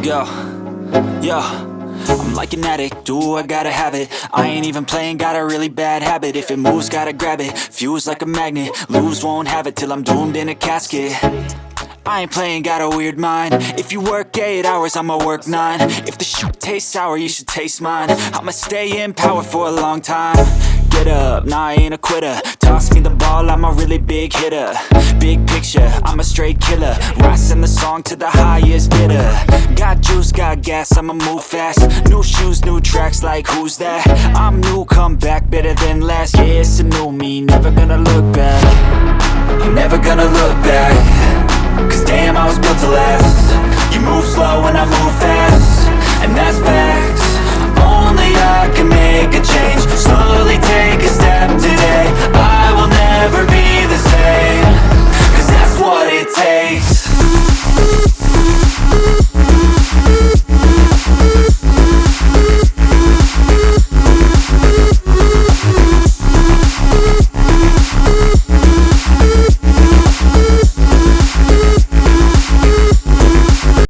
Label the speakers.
Speaker 1: Let's go. Yo, I'm like an addict, do I gotta have it. I ain't even playing, got a really bad habit. If it moves, gotta grab it, fuse like a magnet. Lose, won't have it till I'm doomed in a casket. I ain't playing, got a weird mind. If you work 8 hours, I'ma work 9. If the shit tastes sour, you should taste mine. I'ma stay in power for a long time. Get up, nah, I ain't a quitter. Toss me the ball, I'm a really big hitter. Big picture, I'm a straight killer. Rising the song to the highest bidder. Got juice, got gas, I'ma move fast. New shoes, new tracks, like who's that? I'm new, come back, better than last. Yeah, it's a new me, never gonna look back. I'm never gonna look back. Cause damn, I was built to last. You move slow and I move fast, and that's facts. Only I can make a change. Slowly take a step today. I will